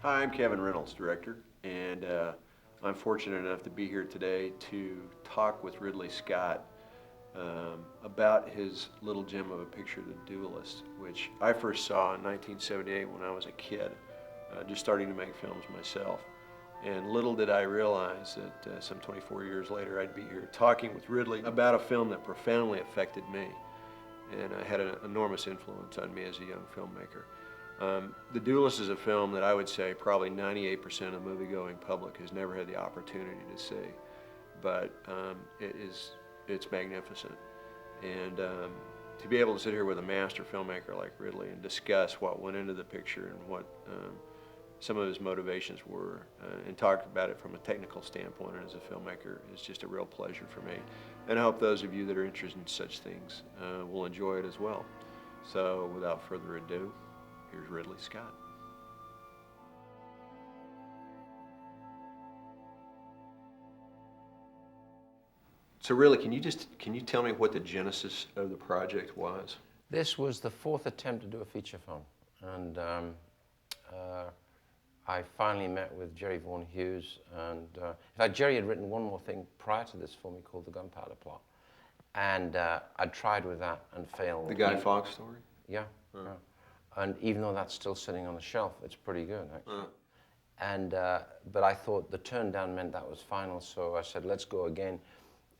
Hi, I'm Kevin Reynolds, director, and I'm fortunate enough to be here today to talk with Ridley Scott about his little gem of a picture, The Duellists, which I first saw in 1978 when I was a kid, just starting to make films myself. And little did I realize that some 24 years later I'd be here talking with Ridley about a film that profoundly affected me and had an enormous influence on me as a young filmmaker. The Duelist is a film that I would say probably 98% of the movie-going public has never had the opportunity to see, but it's magnificent. And to be able to sit here with a master filmmaker like Ridley and discuss what went into the picture and what some of his motivations were, and talk about it from a technical standpoint and as a filmmaker is just a real pleasure for me. And I hope those of you that are interested in such things will enjoy it as well. So without further ado, here's Ridley Scott. So really, can you tell me what the genesis of the project was? This was the fourth attempt to do a feature film, and I finally met with Jerry Vaughan Hughes, and in fact, Jerry had written one more thing prior to this for me called The Gunpowder Plot, and I tried with that and failed. The Guy Fawkes story? Yeah. Yeah. And even though that's still sitting on the shelf, it's pretty good, actually. And but I thought the turn down meant that was final, so I said, let's go again.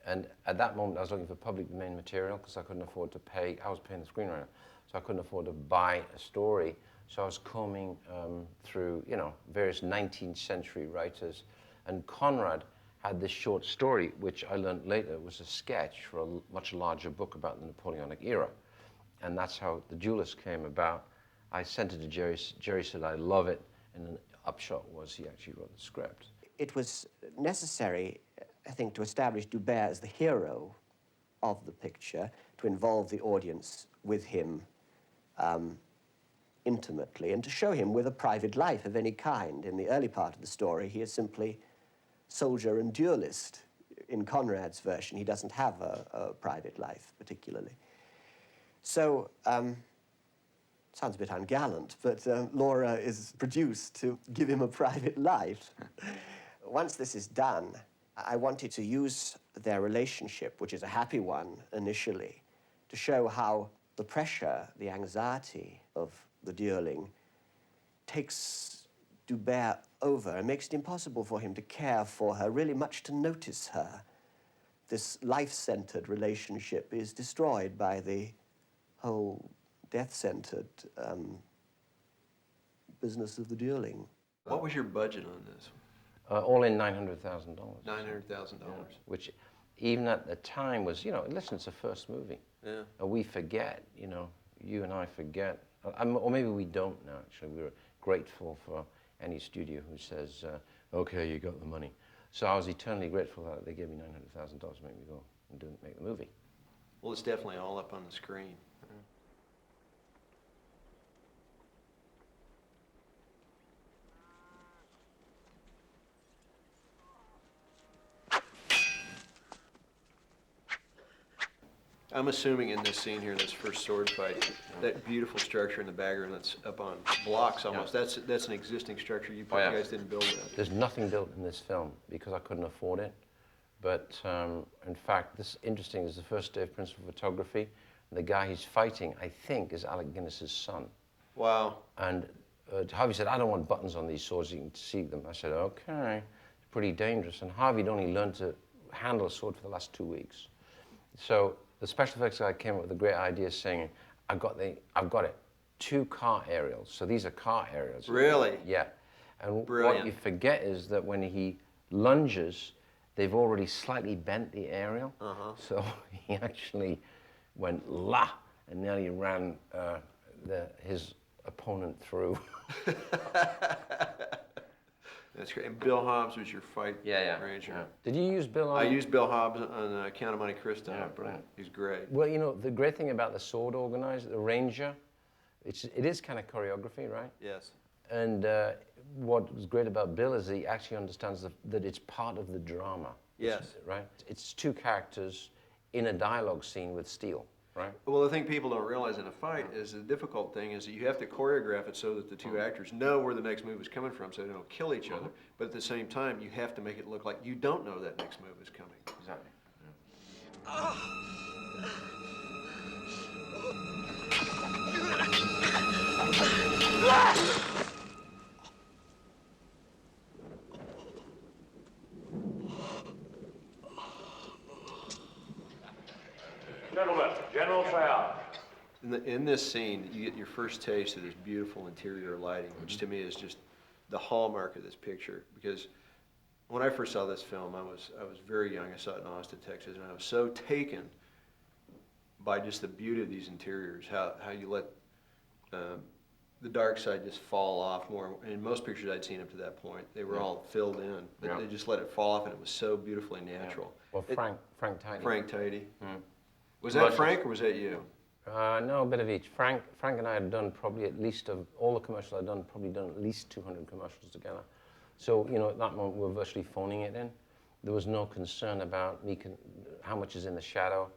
And at that moment, I was looking for public domain material because I couldn't afford to pay. I was paying the screenwriter, so I couldn't afford to buy a story. So I was combing through, various 19th century writers. And Conrad had this short story, which I learned later was a sketch for a much larger book about the Napoleonic era. And that's how The Duellists came about. I sent it to Jerry. Jerry said, I love it. And the upshot was he actually wrote the script. It was necessary, I think, to establish Dubert as the hero of the picture, to involve the audience with him intimately, and to show him with a private life of any kind. In the early part of the story, he is simply soldier and duelist. In Conrad's version, he doesn't have a private life, particularly. So, sounds a bit ungallant, but Laura is produced to give him a private life. Once this is done, I wanted to use their relationship, which is a happy one initially, to show how the pressure, the anxiety of the dueling takes Dubert over and makes it impossible for him to care for her, really much to notice her. This life-centered relationship is destroyed by the whole death-centered business of the dueling. What was your budget on this? All in $900,000. $900,000. Which, even at the time, was, listen, it's a first movie. Yeah. And we forget, you and I forget, or maybe we don't now, actually. We're grateful for any studio who says, okay, you got the money. So I was eternally grateful that they gave me $900,000 to make me go and make the movie. Well, it's definitely all up on the screen. I'm assuming in this scene here, this first sword fight, that beautiful structure in the background that's up on blocks almost, Yeah. that's an existing structure. You Oh, yeah. guys didn't build that. There's nothing built in this film because I couldn't afford it. But in fact, this interesting is the first day of principal photography. The guy he's fighting, I think, is Alec Guinness's son. Wow. And Harvey said, I don't want buttons on these swords, you can see them. I said, okay, it's pretty dangerous. And Harvey had only learned to handle a sword for the last 2 weeks. So the special effects guy came up with a great idea saying, I've got it, 2 car aerials. So these are car aerials. Really? Yeah. And Brilliant. what you forget is that when he lunges, they've already slightly bent the aerial. So he actually went la and nearly ran his opponent through. That's great. And Bill Hobbs was your fight arranger. Yeah. Did you use Bill? I used Bill Hobbs on Count of Monte Cristo. Yeah, brilliant. He's great. Well, the great thing about the sword organizer, the ranger, it is kind of choreography, right? Yes. And what was great about Bill is he actually understands that it's part of the drama. Yes. Right? It's 2 characters in a dialogue scene with steel. right? Well, the thing people don't realize in a fight is the difficult thing is that you have to choreograph it so that the two actors know where the next move is coming from so they don't kill each other. But at the same time, you have to make it look like you don't know that next move is coming. Exactly. Gentlemen, General Sayal. In this scene, you get your first taste of this beautiful interior lighting, which to me is just the hallmark of this picture. Because when I first saw this film, I was very young. I saw it in Austin, Texas, and I was so taken by just the beauty of these interiors. How you let the dark side just fall off more. In most pictures I'd seen up to that point, they were all filled in, but they just let it fall off, and it was so beautifully natural. Well, Frank Tidy. Frank Tidy. Was that Frank or was that you? No, a bit of each. Frank and I had done probably at least, of all the commercials I'd done, probably done at least 200 commercials together. So, you know, at that moment we were virtually phoning it in. There was no concern about how much is in the shadow.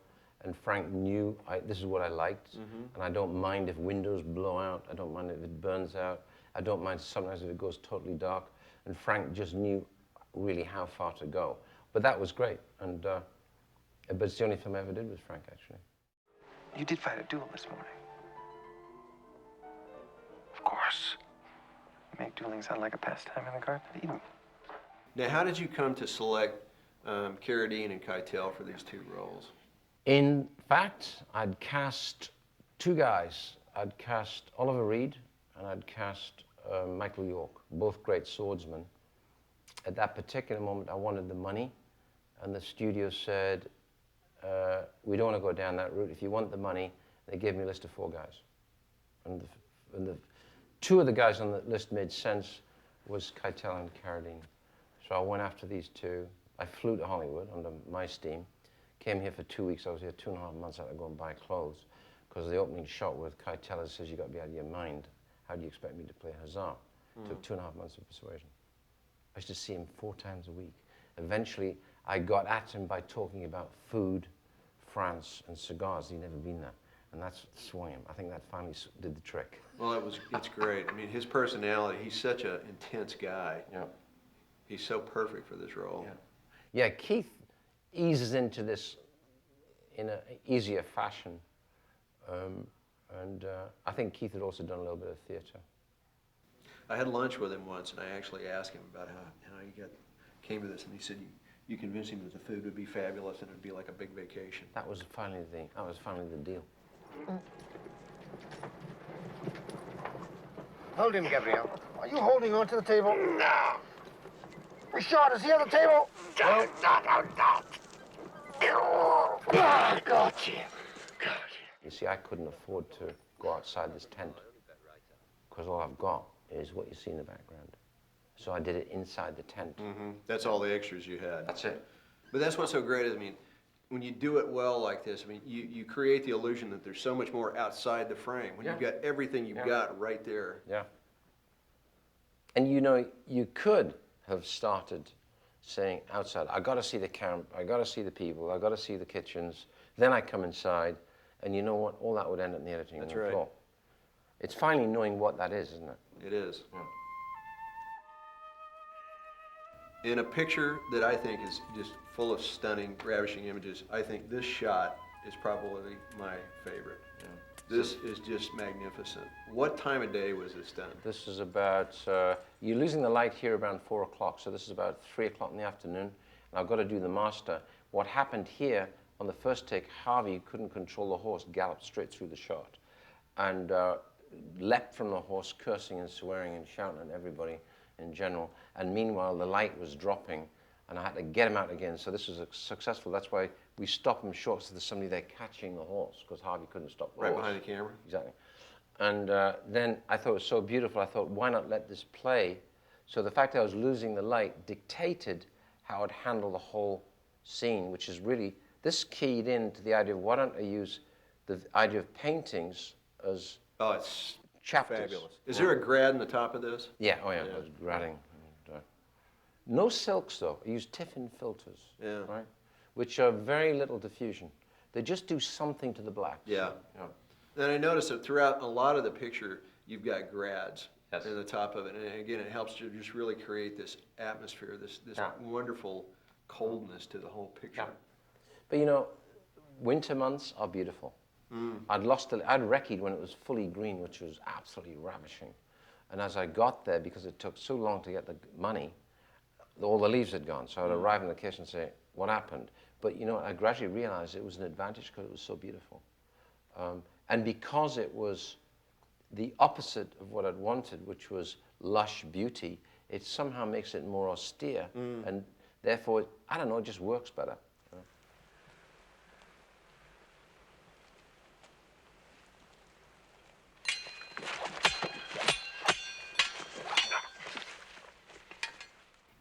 And Frank knew this is what I liked. And I don't mind if windows blow out. I don't mind if it burns out. I don't mind sometimes if it goes totally dark. And Frank just knew really how far to go. But that was great. And but it's the only film I ever did with Frank, actually. You did fight a duel this morning. Of course. You make dueling sound like a pastime in the Garden of Eden. Now, how did you come to select Carradine and Keitel for these two roles? In fact, I'd cast two guys. I'd cast Oliver Reed and I'd cast Michael York, both great swordsmen. At that particular moment, I wanted the money, and the studio said, we don't want to go down that route. If you want the money, they gave me a list of 4 guys. And the 2 of the guys on the list made sense was Keitel and Carradine. So I went after these 2. I flew to Hollywood under my steam, came here for 2 weeks. I was here 2.5 months. I had to go and buy clothes because the opening shot with Keitel says, you've got to be out of your mind. How do you expect me to play Hazar? Took 2.5 months of persuasion. I used to see him 4 times a week. Eventually, I got at him by talking about food, France, and cigars. He'd never been there. And that's swung him. I think that finally did the trick. Well, it's great. I mean, his personality, he's such an intense guy. Yeah. He's so perfect for this role. Yeah, Keith eases into this in an easier fashion. I think Keith had also done a little bit of theater. I had lunch with him once, and I actually asked him about how he came to this, and he said you convinced him that the food would be fabulous and it would be like a big vacation. That was finally the deal. Hold him, Gabriel. Are you holding on to the table? No. Richard, is he on the table? No. Ah, gotcha. You see, I couldn't afford to go outside this tent because all I've got is what you see in the background. So I did it inside the tent. That's all the extras you had. That's it. But that's what's so great is, I mean, when you do it well like this, I mean, you create the illusion that there's so much more outside the frame when you've got everything you've got right there. Yeah. And you know, you could have started saying outside, I got to see the camp, I got to see the people, I got to see the kitchens, then I come inside, and you know what? All that would end up in the editing room floor. It's finally knowing what that is, isn't it? It is. Yeah. In a picture that I think is just full of stunning, ravishing images, I think this shot is probably my favorite. Yeah. This is just magnificent. What time of day was this done? This is about, you're losing the light here around 4 o'clock, so this is about 3 o'clock in the afternoon, and I've got to do the master. What happened here, on the first take, Harvey couldn't control the horse, galloped straight through the shot, and leapt from the horse, cursing and swearing and shouting at everybody in general. And meanwhile, the light was dropping, and I had to get him out again. So this was successful. That's why we stopped him short, so there's somebody there catching the horse, because Harvey couldn't stop the horse. Right behind the camera? Exactly. And then I thought it was so beautiful, I thought, why not let this play? So the fact that I was losing the light dictated how I'd handle the whole scene, which is really, this keyed into the idea of why don't I use the idea of paintings as it's chapters. fabulous. Is there a grad in the top of this? Yeah, oh yeah, it was grading. And, no silks though, I used Tiffin filters, right? Which are very little diffusion. They just do something to the blacks. Yeah. Yeah. And I noticed that throughout a lot of the picture, you've got grads Yes. in the top of it. And again, it helps to just really create this atmosphere, this Yeah. wonderful coldness to the whole picture. Yeah. But you know, winter months are beautiful. I'd recce'd when it was fully green, which was absolutely ravishing. And as I got there, because it took so long to get the money, all the leaves had gone. So I'd arrive in the kitchen and say, what happened? But you know, I gradually realized it was an advantage because it was so beautiful. And because it was the opposite of what I'd wanted, which was lush beauty, it somehow makes it more austere. And therefore, I don't know, it just works better.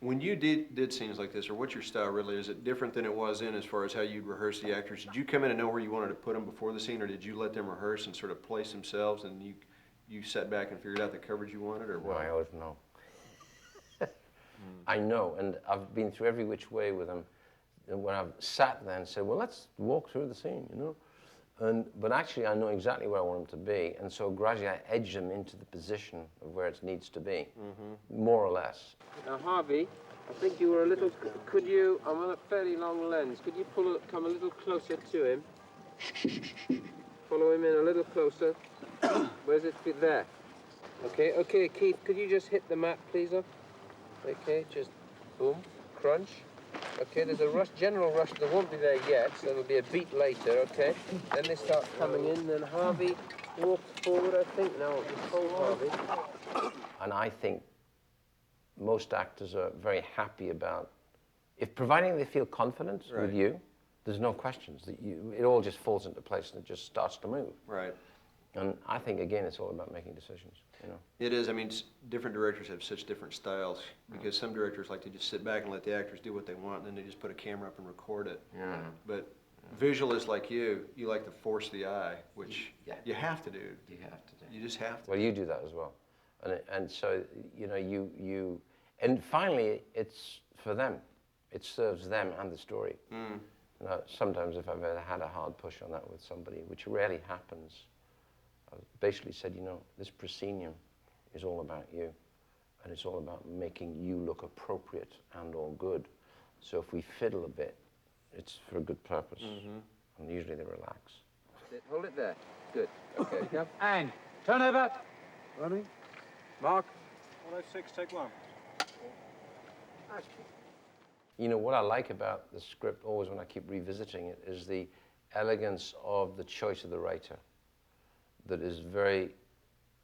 When you did scenes like this, or what's your style really? Is it different than it was in as far as how you'd rehearse the actors? Did you come in and know where you wanted to put them before the scene, or did you let them rehearse and sort of place themselves and you sat back and figured out the coverage you wanted, or No, what? I always know. I know, and I've been through every which way with them. And when I've sat there and said, well, let's walk through the scene, you know? But actually, I know exactly where I want them to be, and so gradually I edge them into the position of where it needs to be, more or less. Now, Harvey, I think you were a little. Could you? I'm on a fairly long lens. Could you come a little closer to him? Follow him in a little closer. Where's it fit there? Okay, okay, Keith. Could you just hit the map, please? Up. Okay, just boom, crunch. Okay, there's a general rush. There won't be there yet, so there'll be a beat later. Okay. Then they start coming in. Then Harvey walks forward. I think. No, just hold Harvey. And I think most actors are very happy about, providing they feel confident with you, there's no questions. It all just falls into place and it just starts to move. Right. And I think, again, it's all about making decisions, you know. It is. I mean, different directors have such different styles because some directors like to just sit back and let the actors do what they want, and then they just put a camera up and record it. Yeah. But visualists like you like to force the eye, which you have to do. You have to do. You just have to. Well, you do that as well. And so, you know, and finally, it's for them. It serves them and the story. You know, sometimes if I've ever had a hard push on that with somebody, which rarely happens, I've basically said, you know, this proscenium is all about you, and it's all about making you look appropriate and all good. So if we fiddle a bit, it's for a good purpose, and usually they relax. Hold it there. Good. Okay. Yep. And turn over. Running. Mark. 106, take one. You know, what I like about the script always when I keep revisiting it is the elegance of the choice of the writer that is very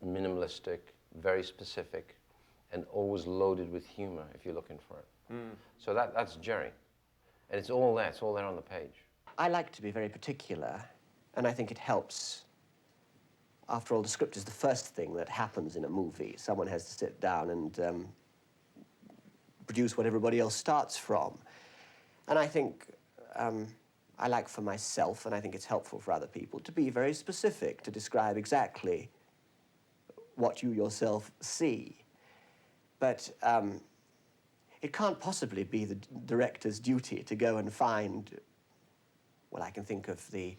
minimalistic, very specific, and always loaded with humor if you're looking for it. So that's Jerry. And it's all there on the page. I like to be very particular, and I think it helps. After all, the script is the first thing that happens in a movie. Someone has to sit down and produce what everybody else starts from. And I think I like for myself, and I think it's helpful for other people, to be very specific, to describe exactly what you yourself see. But it can't possibly be the director's duty to go and find, well, I can think of the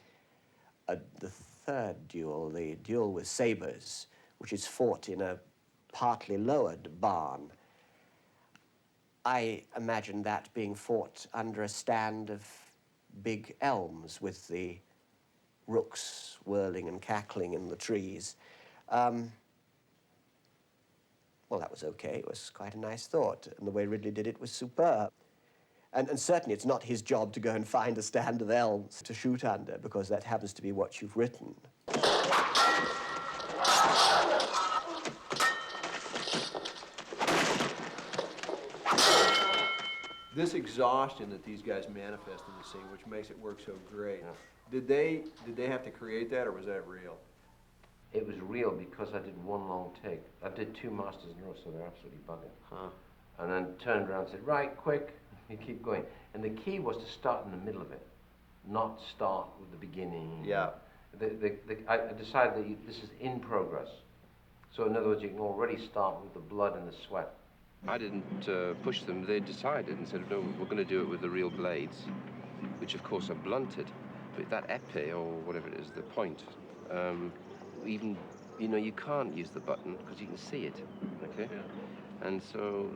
third duel, the duel with sabers, which is fought in a partly lowered barn. I imagine that being fought under a stand of big elms with the rooks whirling and cackling in the trees. Well, that was okay. It was quite a nice thought, and the way Ridley did it was superb. And certainly it's not his job to go and find a stand of elms to shoot under, because that happens to be what you've written. This exhaustion that these guys manifest in the scene, which makes it work so great, did they have to create that, or was that real? It was real because I did one long take. I did 2 masters in a row, so they're absolutely bugging. And then turned around and said, right, quick, you keep going. And the key was to start in the middle of it, not start with the beginning. Yeah. I decided that this is in progress. So in other words, you can already start with the blood and the sweat. I didn't push them. They decided and said, no, we're going to do it with the real blades, which of course are blunted. but that épée, or whatever it is, the point, even, you know, you can't use the button because you can see it, okay? Yeah. And so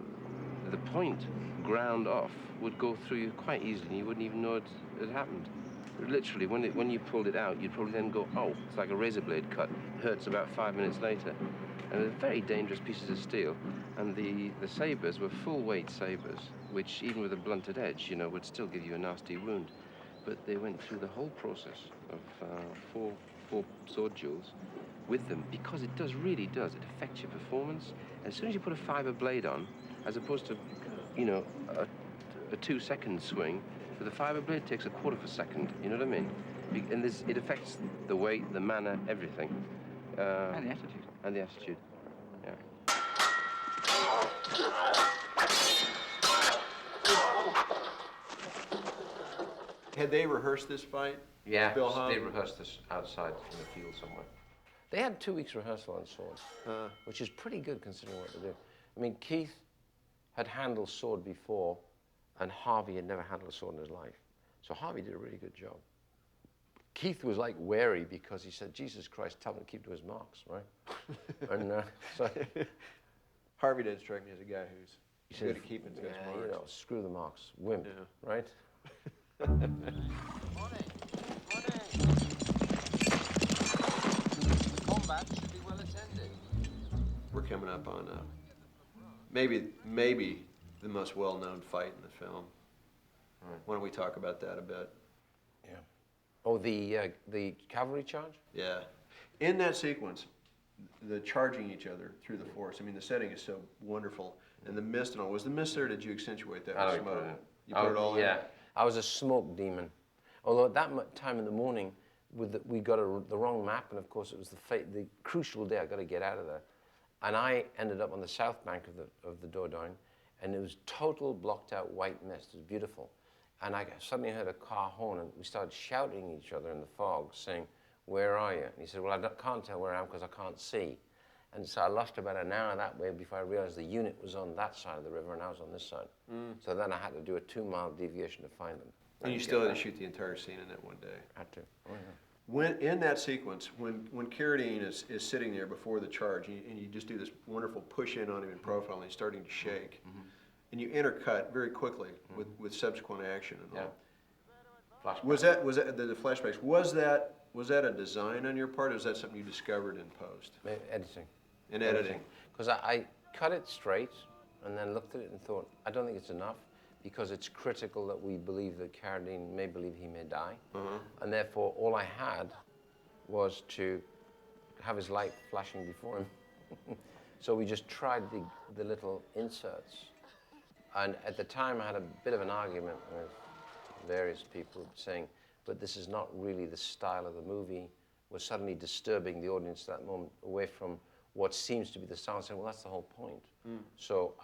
the point ground off would go through you quite easily, and you wouldn't even know it had happened. Literally, when you pulled it out, you'd probably then go, oh, it's like a razor blade cut. It hurts about 5 minutes later. And they're very dangerous pieces of steel. And the sabers were full-weight sabers, which even with a blunted edge, you know, would still give you a nasty wound. But they went through the whole process of four sword duels with them, because it really does. It affects your performance. As soon as you put a fiber blade on, as opposed to, you know, a 2-second swing, with a fiber blade takes a quarter of a second, you know what I mean? And it affects the weight, the manner, everything. And the attitude. And the attitude, yeah. Had they rehearsed this fight? Yeah, Bill Hahn? they rehearsed this outside in the field somewhere. They had 2 weeks rehearsal on sword, which is pretty good considering what they do. I mean, Keith had handled sword before, and Harvey had never handled a sword in his life. So Harvey did a really good job. Keith was like wary because he said, Jesus Christ, tell him to keep to his marks, right? And so Harvey didn't strike me as a guy who's good at keeping to his yeah, marks. you know, screw the marks, wimp, Yeah. right? Combat should be well attended. We're coming up on maybe the most well-known fight in the film. Right. Why don't we talk about that a bit? Yeah. Oh, the cavalry charge? Yeah. In that sequence, the charging each other through the forest, I mean, the setting is so wonderful. And the mist and all. Was the mist there, or did you accentuate that with smoke? You put it all in? Yeah. I was a smoke demon. Although at that time in the morning, we got the wrong map, and of course it was the crucial day. I got to get out of there, and I ended up on the south bank of the Dordogne, and it was total blocked out white mist. It was beautiful, and I suddenly heard a car horn, and we started shouting at each other in the fog, saying, "Where are you?" And he said, "Well, can't tell where I am because I can't see." And so I lost about an hour that way before I realized the unit was on that side of the river and I was on this side. So then I had to do a 2-mile deviation to find them. And you still had to shoot the entire scene in that one day. Had to. Oh, yeah. When in that sequence, when Carradine is sitting there before the charge, and you just do this wonderful push in on him in profile, and he's starting to shake, and you intercut very quickly with subsequent action and all. Flashback. Was that the flashbacks? Was that a design on your part, or was that something you discovered in post? Editing. In editing. Because I cut it straight and then looked at it and thought, I don't think it's enough, because it's critical that we believe that Carradine may believe he may die. And therefore, all I had was to have his light flashing before him. So we just tried the little inserts. And at the time, I had a bit of an argument with various people saying, but this is not really the style of the movie. We're suddenly disturbing the audience at that moment away from what seems to be the style, and saying, well, that's the whole point. So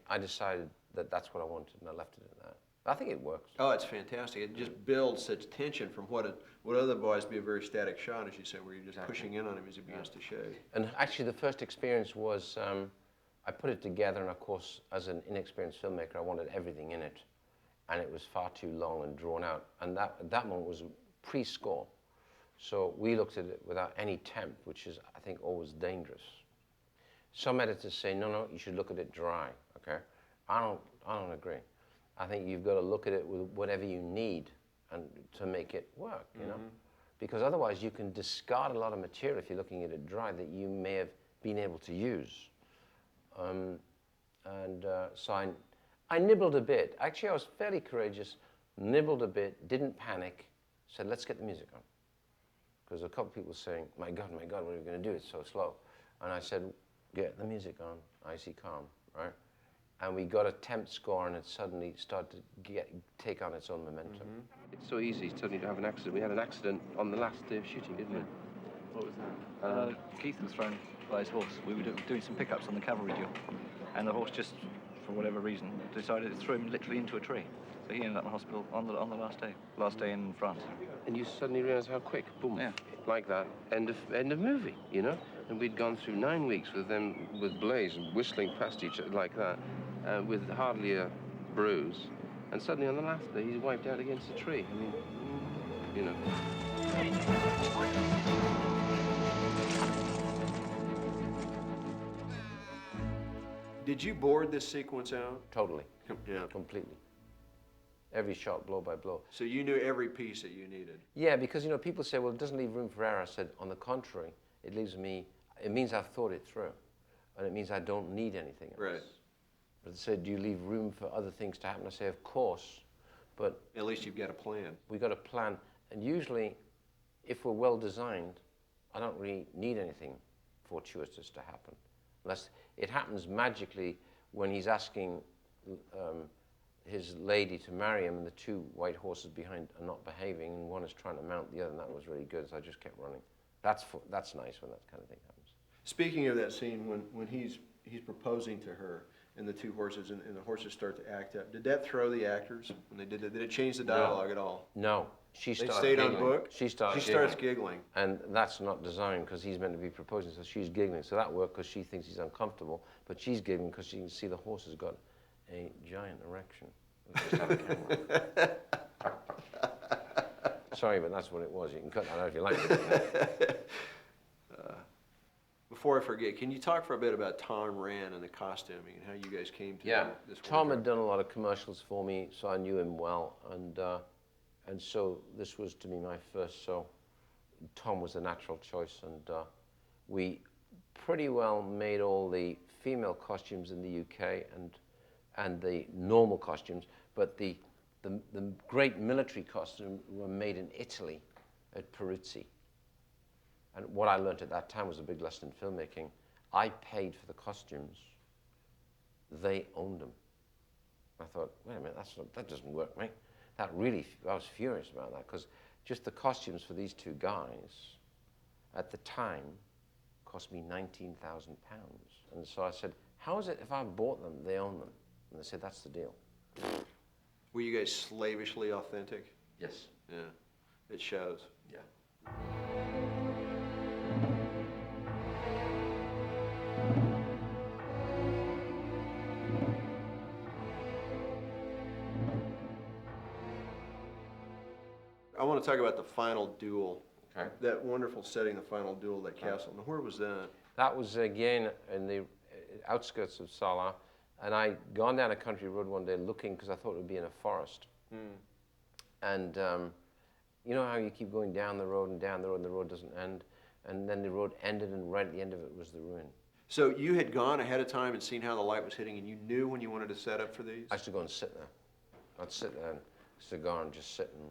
I decided that that's what I wanted, and I left it at that. I think it works. Oh, it's fantastic. It just builds such tension from what would otherwise be a very static shot, as you say, where you're just pushing in on him as he begins to shake. And actually, the first experience was, I put it together, and of course, as an inexperienced filmmaker, I wanted everything in it. And it was far too long and drawn out. And that moment was pre-score. So we looked at it without any temp, which is, I think, always dangerous. Some editors say, no, you should look at it dry, okay? I don't agree. I think you've got to look at it with whatever you need and to make it work, you know? Because otherwise you can discard a lot of material if you're looking at it dry that you may have been able to use. So I nibbled a bit. Actually, I was fairly courageous, nibbled a bit, didn't panic, said, let's get the music on. Because a couple of people were saying, my God, what are we going to do? It's so slow. And I said, get the music on, icy calm, right? And we got a temp score, and it suddenly started to take on its own momentum. It's so easy suddenly to have an accident. We had an accident on the last day of shooting, didn't we? What was that? Keith was thrown by his horse. We were doing some pickups on the cavalry duel, and the horse just, for whatever reason, decided to throw him literally into a tree. So he ended up in hospital on the last day in France. And you suddenly realize how quick, boom, like that, end of movie, you know? And we'd gone through 9 weeks with them, with Blaze, and whistling past each other like that, with hardly a bruise. And suddenly on the last day, he's wiped out against a tree. I mean, you know. Did you board this sequence out? Totally, Yeah. completely. Every shot, blow by blow. So you knew every piece that you needed. Yeah, because you know people say, well, it doesn't leave room for error. I said, on the contrary, it means I've thought it through, and it means I don't need anything else. Right. But they said, do you leave room for other things to happen? I say, of course, but At least you've got a plan. we got a plan. And usually, if we're well designed, I don't really need anything fortuitous to happen. Unless it happens magically when he's asking his lady to marry him and the two white horses behind are not behaving and one is trying to mount the other, and that was really good, so I just kept running. That's nice when that kind of thing happens. Speaking of that scene, when he's proposing to her and the two horses and the horses start to act up, did that throw the actors when they did it? Did it change the dialogue at all? No. They stayed on book? She starts giggling. And that's not designed because he's meant to be proposing, so she's giggling. So that worked because she thinks he's uncomfortable, but she's giggling because she can see the horse has got a giant erection. Just have a camera. Sorry, but that's what it was. You can cut that out if you like. Before I forget, can you talk for a bit about Tom Rand and the costuming and how you guys came to Yeah, this Tom wardrobe? had done a lot of commercials for me, so I knew him well, and so this was to me my first. So Tom was a natural choice, and we pretty well made all the female costumes in the UK and the normal costumes, but the great military costumes were made in Italy at Peruzzi. And what I learned at that time was a big lesson in filmmaking. I paid for the costumes. They owned them. I thought, wait a minute, that doesn't work, mate. I was furious about that, because just the costumes for these two guys at the time cost me £19,000. And so I said, how is it if I bought them, they own them? And they said, that's the deal. Were you guys slavishly authentic? Yes. Yeah, it shows. Yeah. I want to talk about the final duel. Okay. That wonderful setting, the final duel, that castle. Now, where was that? That was, again, in the outskirts of Salah. And I'd gone down a country road one day looking, because I thought it would be in a forest. And you know how you keep going down the road and down the road, and the road doesn't end? And then the road ended, and right at the end of it was the ruin. So you had gone ahead of time and seen how the light was hitting, and you knew when you wanted to set up for these? I used to go and sit there. I'd sit there and cigar and just sit and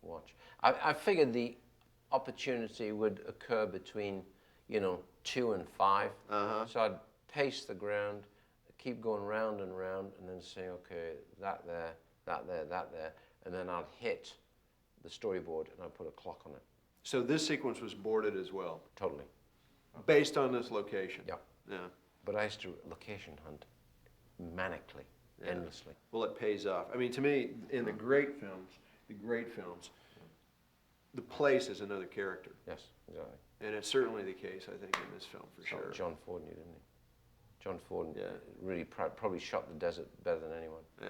watch. I figured the opportunity would occur between, 2 and 5. So I'd pace the ground, keep going round and round, and then say, okay, that there, that there, that there, and then I'd hit the storyboard and I'd put a clock on it. So this sequence was boarded as well? Totally. Based on this location? Yeah. Yeah. But I used to location hunt manically, endlessly. Well, it pays off. I mean, to me, in the great films, the place is another character. Yes, exactly. And it's certainly the case, I think, in this film, for sure. John Ford knew, didn't he? John Ford Yeah. really probably shot the desert better than anyone. Yeah.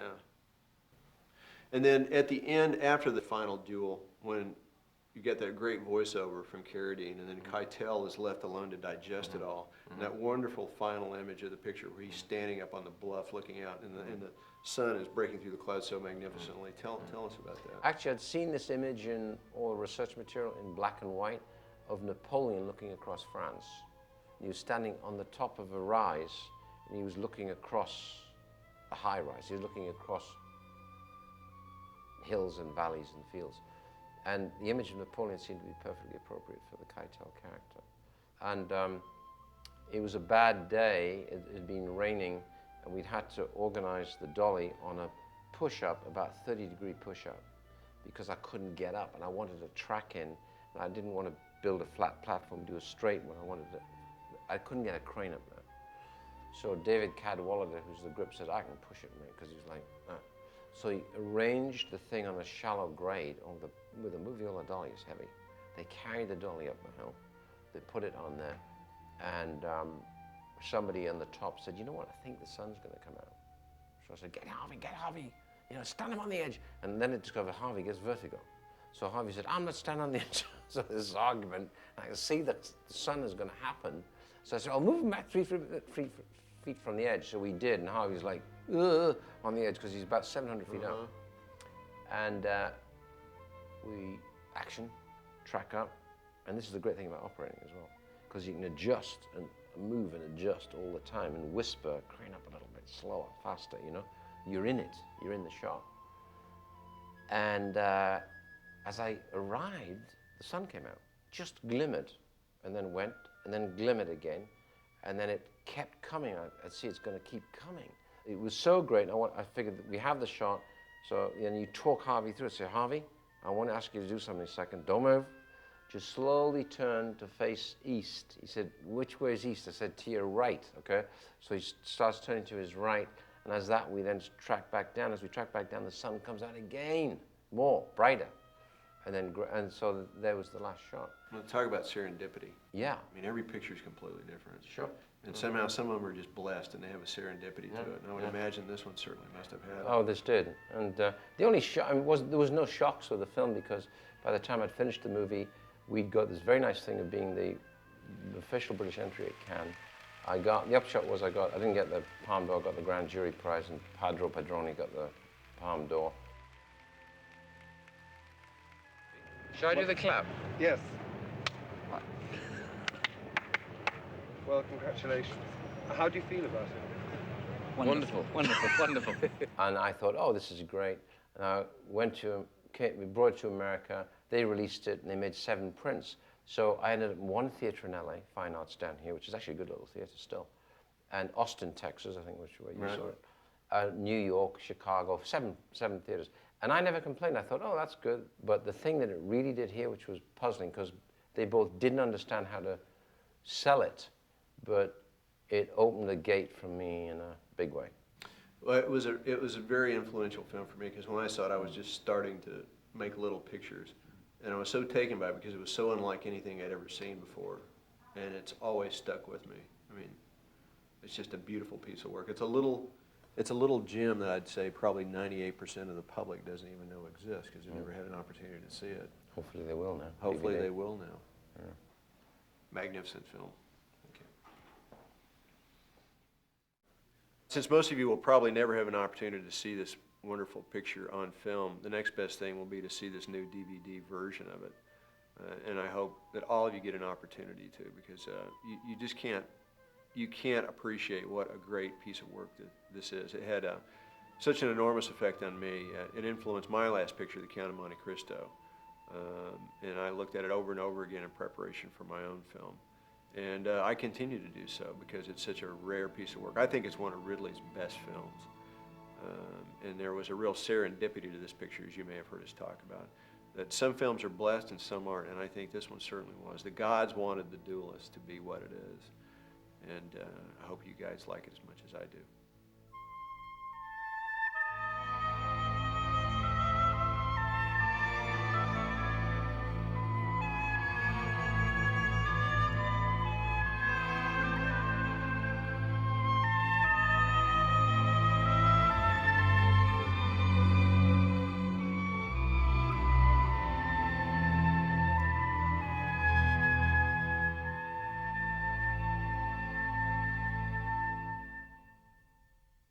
And then at the end, after the final duel, when you get that great voiceover from Carradine, and then Keitel is left alone to digest it all, and that wonderful final image of the picture where he's standing up on the bluff looking out, and the sun is breaking through the clouds so magnificently. Tell us about that. Actually, I'd seen this image in all the research material in black and white of Napoleon looking across France. He was standing on the top of a rise, and he was looking across a high rise. He was looking across hills and valleys and fields. And the image of Napoleon seemed to be perfectly appropriate for the Keitel character. And it was a bad day. It had been raining, and we'd had to organize the dolly on a push-up, about 30-degree push-up, because I couldn't get up, and I wanted to track in, and I didn't want to build a flat platform, do a straight one. I couldn't get a crane up there. So David Cadwallader, who's the grip, said, I can push it, mate, because he was like, ah. So he arranged the thing on a shallow grade. With a moviola dolly is heavy. They carried the dolly up the hill. They put it on there, and somebody on the top said, you know what, I think the sun's going to come out. So I said, get Harvey, stand him on the edge. And then it discovered Harvey gets vertigo. So Harvey said, I'm not standing on the edge. So this argument, I can see that the sun is going to happen. So I said, I'll move him back 3 feet from the edge. So we did, and Harvey's like, ugh, on the edge, because he's about 700 feet up. And we action, track up, and this is the great thing about operating as well, because you can adjust and move and adjust all the time and whisper, crane up a little bit, slower, faster, you know. You're in it, you're in the shot. And as I arrived, the sun came out, just glimmered, and then went, and then glimmered again, and then it kept coming. I'd see it's going to keep coming. It was so great, and I figured that we have the shot, so then you talk Harvey through it. Say, Harvey, I want to ask you to do something a second. Don't move. Just slowly turn to face east. He said, which way is east? I said, to your right, okay? So he starts turning to his right, and as that, we then track back down. As we track back down, the sun comes out again, more, brighter. And so there was the last shot. Well, talk about serendipity. Yeah. I mean, every picture is completely different. Sure. And somehow some of them are just blessed and they have a serendipity to it. And I would imagine this one certainly must have had. Oh, this did. And the only shock, I mean, there was no shocks with the film, because by the time I'd finished the movie, we'd got this very nice thing of being the official British entry at Cannes. The upshot was I didn't get the Palme d'Or, I got the Grand Jury Prize, and Padro Padroni got the Palme d'Or. Shall I do the clap? Yes. Well, congratulations. How do you feel about it? Wonderful, wonderful, wonderful. And I thought, oh, this is great. And I we brought it to America, they released it, and they made 7 prints. So I ended up in one theater in LA, Fine Arts down here, which is actually a good little theater still, and Austin, Texas, I think, which is where you saw it, New York, Chicago, seven theaters. And I never complained. I thought, oh, that's good. But the thing that it really did here, which was puzzling, because they both didn't understand how to sell it, but it opened the gate for me in a big way. Well, it was a very influential film for me, because when I saw it, I was just starting to make little pictures. And I was so taken by it because it was so unlike anything I'd ever seen before. And it's always stuck with me. I mean, it's just a beautiful piece of work. It's a little gem that I'd say probably 98% of the public doesn't even know exists, because they've never had an opportunity to see it. Hopefully they will now. Hopefully DVD. they will now. Yeah. Magnificent film. Thank you. Since most of you will probably never have an opportunity to see this wonderful picture on film, the next best thing will be to see this new DVD version of it. And I hope that all of you get an opportunity to, because you just can't appreciate what a great piece of work that this is. It had such an enormous effect on me. It influenced my last picture, The Count of Monte Cristo. And I looked at it over and over again in preparation for my own film. And I continue to do so, because it's such a rare piece of work. I think it's one of Ridley's best films. And there was a real serendipity to this picture, as you may have heard us talk about. That some films are blessed and some aren't, and I think this one certainly was. The gods wanted The Duellists to be what it is. And I hope you guys like it as much as I do.